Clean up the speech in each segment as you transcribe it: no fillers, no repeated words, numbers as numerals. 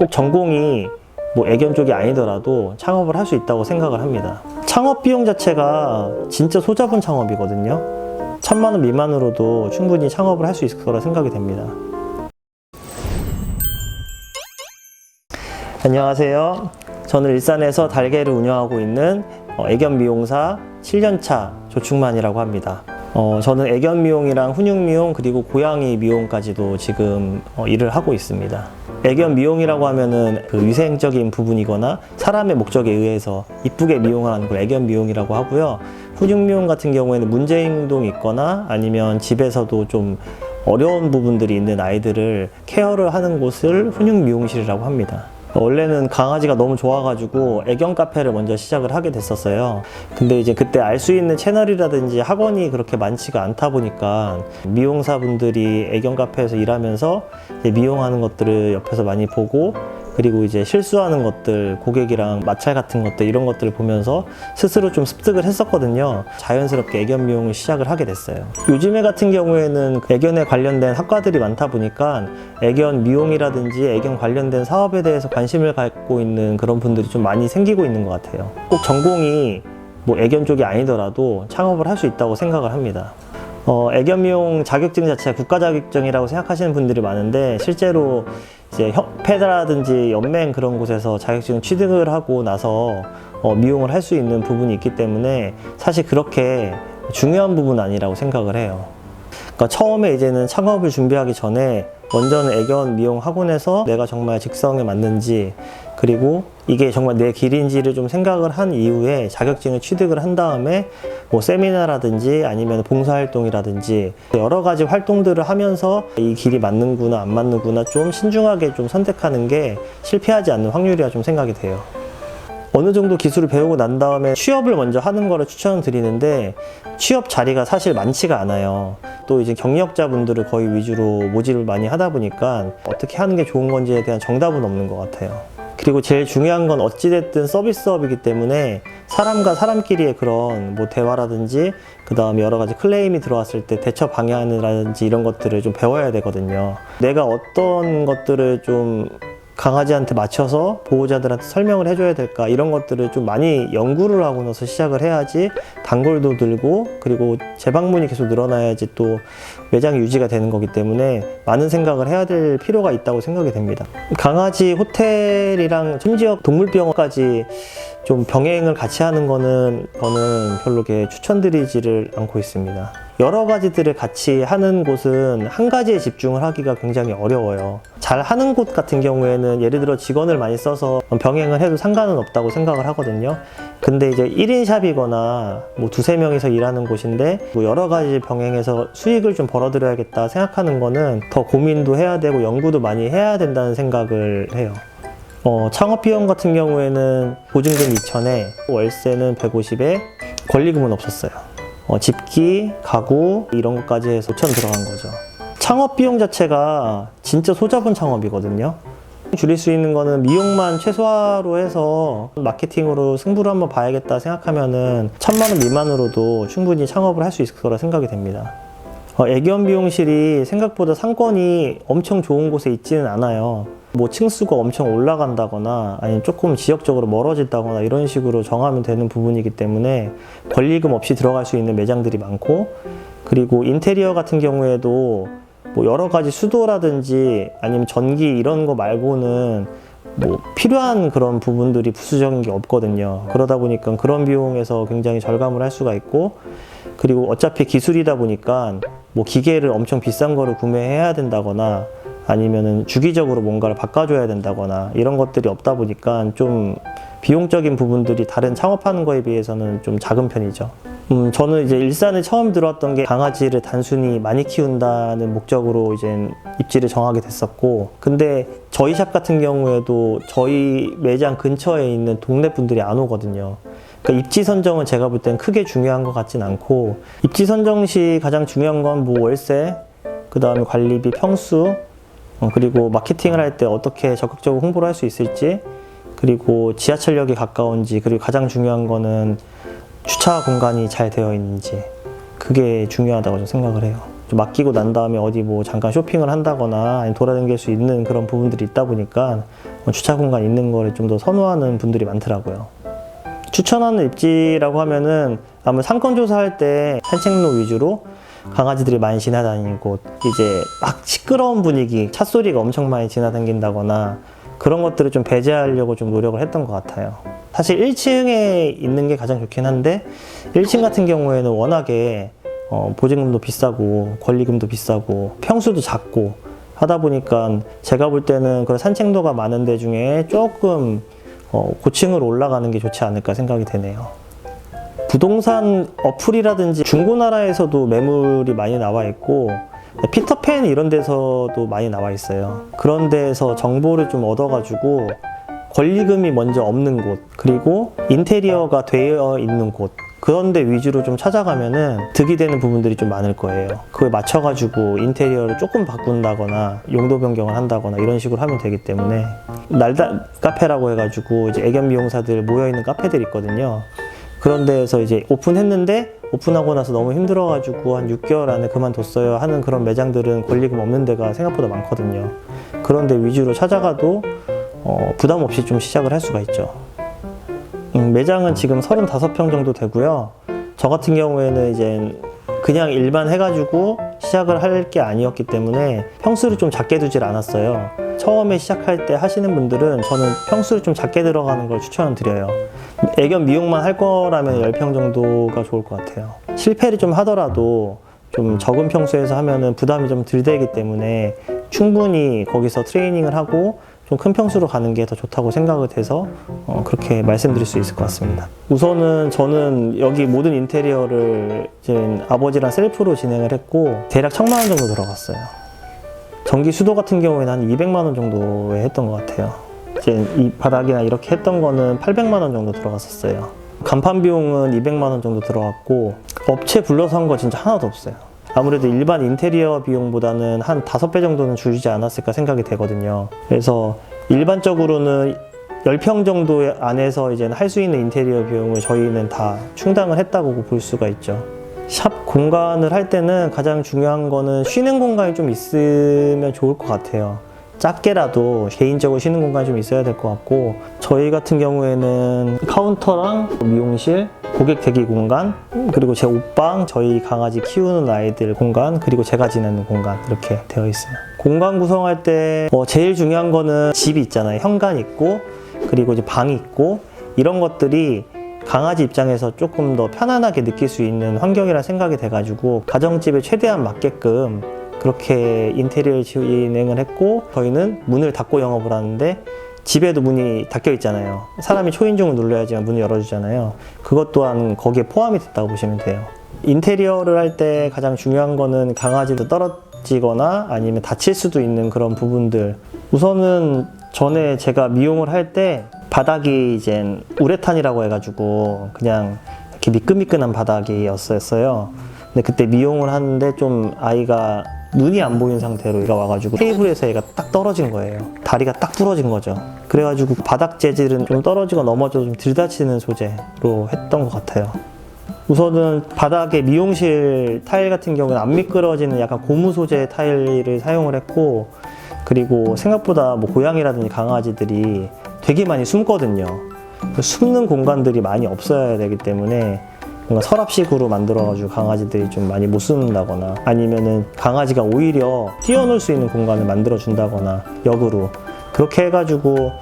꼭 전공이 뭐 애견 쪽이 아니더라도 창업을 할 수 있다고 생각을 합니다. 창업 비용 자체가 진짜 소자본 창업이거든요. 1000만 원 미만으로도 충분히 창업을 할 수 있을 거라 생각이 됩니다. 안녕하세요. 저는 일산에서 달걀을 운영하고 있는 애견 미용사 7년차 조충만이라고 합니다. 저는 애견 미용이랑 훈육 미용 그리고 고양이 미용까지도 지금 일을 하고 있습니다. 애견 미용이라고 하면은 그 위생적인 부분이거나 사람의 목적에 의해서 이쁘게 미용하는 걸 애견 미용이라고 하고요. 훈육 미용 같은 경우에는 문제 행동이 있거나 아니면 집에서도 좀 어려운 부분들이 있는 아이들을 케어를 하는 곳을 훈육 미용실이라고 합니다. 원래는 강아지가 너무 좋아가지고 애견 카페를 먼저 시작을 하게 됐었어요. 근데 이제 그때 알 수 있는 채널이라든지 학원이 그렇게 많지가 않다 보니까 미용사분들이 애견 카페에서 일하면서 미용하는 것들을 옆에서 많이 보고, 그리고 이제 실수하는 것들, 고객이랑 마찰 같은 것들, 이런 것들을 보면서 스스로 좀 습득을 했었거든요. 자연스럽게 애견 미용을 시작을 하게 됐어요. 요즘에 같은 경우에는 애견에 관련된 학과들이 많다 보니까 애견 미용이라든지 애견 관련된 사업에 대해서 관심을 갖고 있는 그런 분들이 좀 많이 생기고 있는 것 같아요. 꼭 전공이 뭐 애견 쪽이 아니더라도 창업을 할 수 있다고 생각을 합니다. 애견 미용 자격증 자체가 국가 자격증이라고 생각하시는 분들이 많은데, 실제로 이제 협회라든지 연맹 그런 곳에서 자격증 취득을 하고 나서 미용을 할 수 있는 부분이 있기 때문에 사실 그렇게 중요한 부분은 아니라고 생각을 해요. 그러니까 처음에 이제는 창업을 준비하기 전에 먼저는 애견 미용 학원에서 내가 정말 직성에 맞는지, 그리고 이게 정말 내 길인지를 좀 생각을 한 이후에 자격증을 취득을 한 다음에 뭐 세미나라든지 아니면 봉사활동이라든지 여러 가지 활동들을 하면서 이 길이 맞는구나 안 맞는구나 좀 신중하게 좀 선택하는 게 실패하지 않는 확률이라 좀 생각이 돼요. 어느 정도 기술을 배우고 난 다음에 취업을 먼저 하는 거를 추천드리는데, 취업 자리가 사실 많지가 않아요. 또 이제 경력자분들을 거의 위주로 모집을 많이 하다 보니까 어떻게 하는 게 좋은 건지에 대한 정답은 없는 것 같아요. 그리고 제일 중요한 건 어찌됐든 서비스업이기 때문에 사람과 사람끼리의 그런 뭐 대화라든지 그 다음에 여러 가지 클레임이 들어왔을 때 대처 방향이라든지 이런 것들을 좀 배워야 되거든요. 내가 어떤 것들을 좀 강아지한테 맞춰서 보호자들한테 설명을 해줘야 될까, 이런 것들을 좀 많이 연구를 하고 나서 시작을 해야지 단골도 들고, 그리고 재방문이 계속 늘어나야지 또 매장이 유지가 되는 거기 때문에 많은 생각을 해야 될 필요가 있다고 생각이 됩니다. 강아지 호텔이랑 심지어 동물병원까지 좀 병행을 같이 하는 거는 저는 별로 이렇게 추천드리지를 않고 있습니다. 여러 가지들을 같이 하는 곳은 한 가지에 집중을 하기가 굉장히 어려워요. 잘 하는 곳 같은 경우에는 예를 들어 직원을 많이 써서 병행을 해도 상관은 없다고 생각을 하거든요. 근데 이제 1인 샵이거나 뭐 2~3명이서 일하는 곳인데 뭐 여러 가지 병행해서 수익을 좀 벌어들여야겠다 생각하는 거는 더 고민도 해야 되고 연구도 많이 해야 된다는 생각을 해요. 창업 비용 같은 경우에는 보증금 2,000에 월세는 150에 권리금은 없었어요. 집기, 가구 이런 것까지 해서 5,000 들어간 거죠. 창업 비용 자체가 진짜 소자본 창업이거든요. 줄일 수 있는 거는 미용만 최소화로 해서 마케팅으로 승부를 한번 봐야겠다 생각하면은 1000만 원 미만으로도 충분히 창업을 할 수 있을 거라 생각이 됩니다. 애견 미용실이 생각보다 상권이 엄청 좋은 곳에 있지는 않아요. 뭐 층수가 엄청 올라간다거나 아니면 조금 지역적으로 멀어진다거나 이런 식으로 정하면 되는 부분이기 때문에 권리금 없이 들어갈 수 있는 매장들이 많고, 그리고 인테리어 같은 경우에도 뭐 여러 가지 수도라든지 아니면 전기 이런 거 말고는 뭐 필요한 그런 부분들이 부수적인 게 없거든요. 그러다 보니까 그런 비용에서 굉장히 절감을 할 수가 있고, 그리고 어차피 기술이다 보니까 뭐 기계를 엄청 비싼 거를 구매해야 된다거나 아니면은 주기적으로 뭔가를 바꿔줘야 된다거나 이런 것들이 없다 보니까 좀 비용적인 부분들이 다른 창업하는 거에 비해서는 좀 작은 편이죠. 저는 이제 일산에 처음 들어왔던 게 강아지를 단순히 많이 키운다는 목적으로 이제 입지를 정하게 됐었고, 근데 저희 샵 같은 경우에도 저희 매장 근처에 있는 동네 분들이 안 오거든요. 그러니까 입지 선정은 제가 볼 땐 크게 중요한 것 같진 않고, 입지 선정 시 가장 중요한 건 뭐 월세, 그 다음에 관리비, 평수, 그리고 마케팅을 할 때 어떻게 적극적으로 홍보를 할 수 있을지, 그리고 지하철역이 가까운지, 그리고 가장 중요한 거는 주차 공간이 잘 되어 있는지, 그게 중요하다고 생각을 해요. 좀 맡기고 난 다음에 어디 뭐 잠깐 쇼핑을 한다거나 아니면 돌아다닐 수 있는 그런 부분들이 있다 보니까 주차 공간 있는 거를 좀 더 선호하는 분들이 많더라고요. 추천하는 입지라고 하면은 아마 상권 조사할 때 산책로 위주로 강아지들이 많이 지나다니는 곳, 이제 막 시끄러운 분위기, 찻소리가 엄청 많이 지나다닌다거나 그런 것들을 좀 배제하려고 좀 노력을 했던 것 같아요. 사실 1층에 있는 게 가장 좋긴 한데 1층 같은 경우에는 워낙에 보증금도 비싸고 권리금도 비싸고 평수도 작고 하다 보니까 제가 볼 때는 그런 산책로가 많은 데 중에 조금 고층으로 올라가는 게 좋지 않을까 생각이 되네요. 부동산 어플이라든지 중고나라에서도 매물이 많이 나와 있고 피터팬 이런 데서도 많이 나와 있어요. 그런 데에서 정보를 좀 얻어가지고 권리금이 먼저 없는 곳, 그리고 인테리어가 되어 있는 곳, 그런 데 위주로 좀 찾아가면은 득이 되는 부분들이 좀 많을 거예요. 그거에 맞춰가지고 인테리어를 조금 바꾼다거나 용도 변경을 한다거나 이런 식으로 하면 되기 때문에 날다 카페라고 해가지고 이제 애견 미용사들 모여있는 카페들이 있거든요. 그런 데에서 이제 오픈했는데 오픈하고 나서 너무 힘들어가지고 한 6개월 안에 그만뒀어요 하는 그런 매장들은 권리금 없는 데가 생각보다 많거든요. 그런 데 위주로 찾아가도 부담 없이 좀 시작을 할 수가 있죠. 매장은 지금 35평 정도 되고요. 저 같은 경우에는 이제 그냥 일반 해가지고 시작을 할 게 아니었기 때문에 평수를 좀 작게 두질 않았어요. 처음에 시작할 때 하시는 분들은 저는 평수를 좀 작게 들어가는 걸 추천을 드려요. 애견 미용만 할 거라면 10평 정도가 좋을 것 같아요. 실패를 좀 하더라도 좀 적은 평수에서 하면은 부담이 좀 덜 되기 때문에 충분히 거기서 트레이닝을 하고 좀 큰 평수로 가는 게 더 좋다고 생각이 돼서 그렇게 말씀드릴 수 있을 것 같습니다. 우선은 저는 여기 모든 인테리어를 이제 아버지랑 셀프로 진행을 했고 대략 1,000만 원 정도 들어갔어요. 전기 수도 같은 경우에는 한 200만 원 정도에 했던 것 같아요. 이제 이 바닥이나 이렇게 했던 거는 800만 원 정도 들어갔었어요. 간판 비용은 200만 원 정도 들어갔고 업체 불러서 한 거 진짜 하나도 없어요. 아무래도 일반 인테리어 비용보다는 한 5배 정도는 줄이지 않았을까 생각이 되거든요. 그래서 일반적으로는 10평 정도 안에서 이제 할 수 있는 인테리어 비용을 저희는 다 충당을 했다고 볼 수가 있죠. 샵 공간을 할 때는 가장 중요한 거는 쉬는 공간이 좀 있으면 좋을 것 같아요. 작게라도 개인적으로 쉬는 공간이 좀 있어야 될 것 같고, 저희 같은 경우에는 카운터랑 미용실, 고객 대기 공간, 그리고 제 옷방, 저희 강아지 키우는 아이들 공간, 그리고 제가 지내는 공간, 이렇게 되어 있어요. 공간 구성할 때 제일 중요한 거는 집이 있잖아요. 현관 있고 그리고 이제 방이 있고, 이런 것들이 강아지 입장에서 조금 더 편안하게 느낄 수 있는 환경이라 생각이 돼가지고 가정집에 최대한 맞게끔 그렇게 인테리어를 진행을 했고, 저희는 문을 닫고 영업을 하는데 집에도 문이 닫혀 있잖아요. 사람이 초인종을 눌러야지만 문을 열어주잖아요. 그것 또한 거기에 포함이 됐다고 보시면 돼요. 인테리어를 할 때 가장 중요한 거는 강아지도 떨어지거나 아니면 다칠 수도 있는 그런 부분들. 우선은 전에 제가 미용을 할 때 바닥이 이제 우레탄이라고 해가지고 그냥 이렇게 미끈미끈한 바닥이었어요. 근데 그때 미용을 하는데 좀 아이가 눈이 안 보이는 상태로 얘가 와가지고 테이블에서 얘가 딱 떨어진 거예요. 다리가 딱 부러진 거죠. 그래가지고 바닥 재질은 좀 떨어지고 넘어져도 좀 덜 다치는 소재로 했던 것 같아요. 우선은 바닥에 미용실 타일 같은 경우는 안 미끄러지는 약간 고무 소재 타일을 사용을 했고, 그리고 생각보다 뭐 고양이라든지 강아지들이 되게 많이 숨거든요. 숨는 공간들이 많이 없어야 되기 때문에 뭔가 서랍식으로 만들어가지고 강아지들이 좀 많이 못 숨는다거나 아니면은 강아지가 오히려 뛰어놀 수 있는 공간을 만들어준다거나 역으로 그렇게 해가지고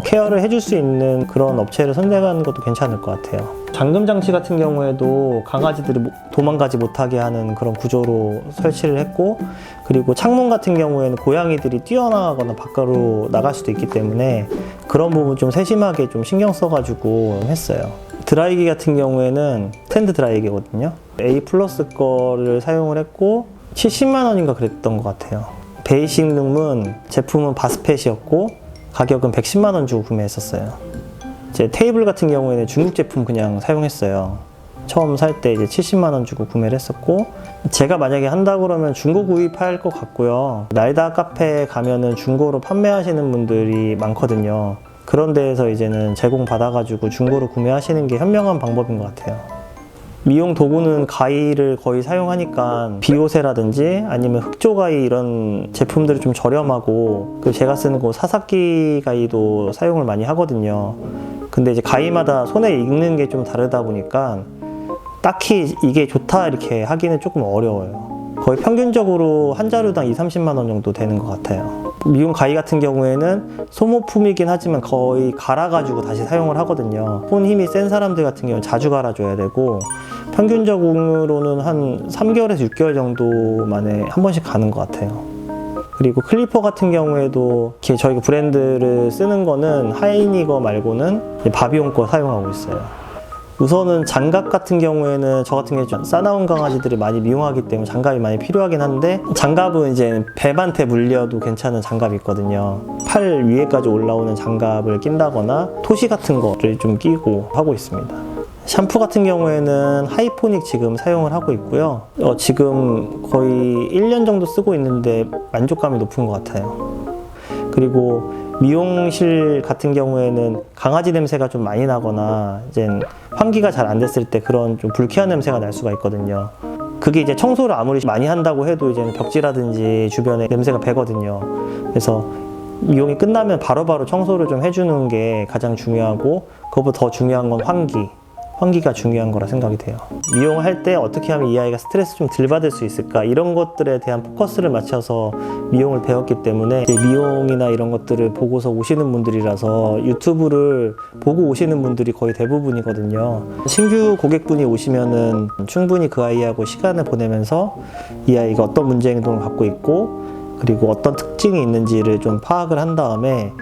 케어를 해줄 수 있는 그런 업체를 선택하는 것도 괜찮을 것 같아요. 잠금 장치 같은 경우에도 강아지들이 도망가지 못하게 하는 그런 구조로 설치를 했고, 그리고 창문 같은 경우에는 고양이들이 뛰어나가거나 바깥으로 나갈 수도 있기 때문에 그런 부분 좀 세심하게 좀 신경 써가지고 했어요. 드라이기 같은 경우에는 스탠드 드라이기거든요. A 플러스 거를 사용을 했고 70만 원인가 그랬던 것 같아요. 베이식 룸은 제품은 바스펫이었고 가격은 110만 원 주고 구매했었어요. 제 테이블 같은 경우에는 중국 제품 그냥 사용했어요. 처음 살 때 이제 70만 원 주고 구매를 했었고, 제가 만약에 한다 그러면 중고 구입할 것 같고요. 날다 카페에 가면은 중고로 판매하시는 분들이 많거든요. 그런 데에서 이제는 제공 받아가지고 중고로 구매하시는 게 현명한 방법인 것 같아요. 미용 도구는 가위를 거의 사용하니까 비오세라든지 아니면 흑조가위 이런 제품들이 좀 저렴하고, 그 제가 쓰는 그 사사키 가위도 사용을 많이 하거든요. 근데 이제 가위마다 손에 익는 게 좀 다르다 보니까 딱히 이게 좋다 이렇게 하기는 조금 어려워요. 거의 평균적으로 한 자루당 2~30만 원 정도 되는 것 같아요. 미용 가위 같은 경우에는 소모품이긴 하지만 거의 갈아가지고 다시 사용을 하거든요. 손 힘이 센 사람들 같은 경우는 자주 갈아줘야 되고, 평균적으로는 한 3개월에서 6개월 정도 만에 한 번씩 가는 것 같아요. 그리고 클리퍼 같은 경우에도 저희가 브랜드를 쓰는 거는 하이니거 말고는 바비용 거 사용하고 있어요. 우선은 장갑 같은 경우에는 저 같은 경우에 싸나운 강아지들이 많이 미용하기 때문에 장갑이 많이 필요하긴 한데, 장갑은 이제 뱀한테 물려도 괜찮은 장갑이 있거든요. 팔 위에까지 올라오는 장갑을 낀다거나 토시 같은 거를 좀 끼고 하고 있습니다. 샴푸 같은 경우에는 하이포닉 지금 사용을 하고 있고요. 지금 거의 1년 정도 쓰고 있는데 만족감이 높은 것 같아요. 그리고 미용실 같은 경우에는 강아지 냄새가 좀 많이 나거나 이제 환기가 잘 안 됐을 때 그런 좀 불쾌한 냄새가 날 수가 있거든요. 그게 이제 청소를 아무리 많이 한다고 해도 이제 벽지라든지 주변에 냄새가 배거든요. 그래서 미용이 끝나면 바로바로 청소를 좀 해주는 게 가장 중요하고, 그것보다 더 중요한 건 환기가 중요한 거라 생각이 돼요. 미용을 할 때 어떻게 하면 이 아이가 스트레스 좀 덜 받을 수 있을까, 이런 것들에 대한 포커스를 맞춰서 미용을 배웠기 때문에 미용이나 이런 것들을 보고서 오시는 분들이라서 유튜브를 보고 오시는 분들이 거의 대부분이거든요. 신규 고객분이 오시면은 충분히 그 아이하고 시간을 보내면서 이 아이가 어떤 문제 행동을 갖고 있고, 그리고 어떤 특징이 있는지를 좀 파악을 한 다음에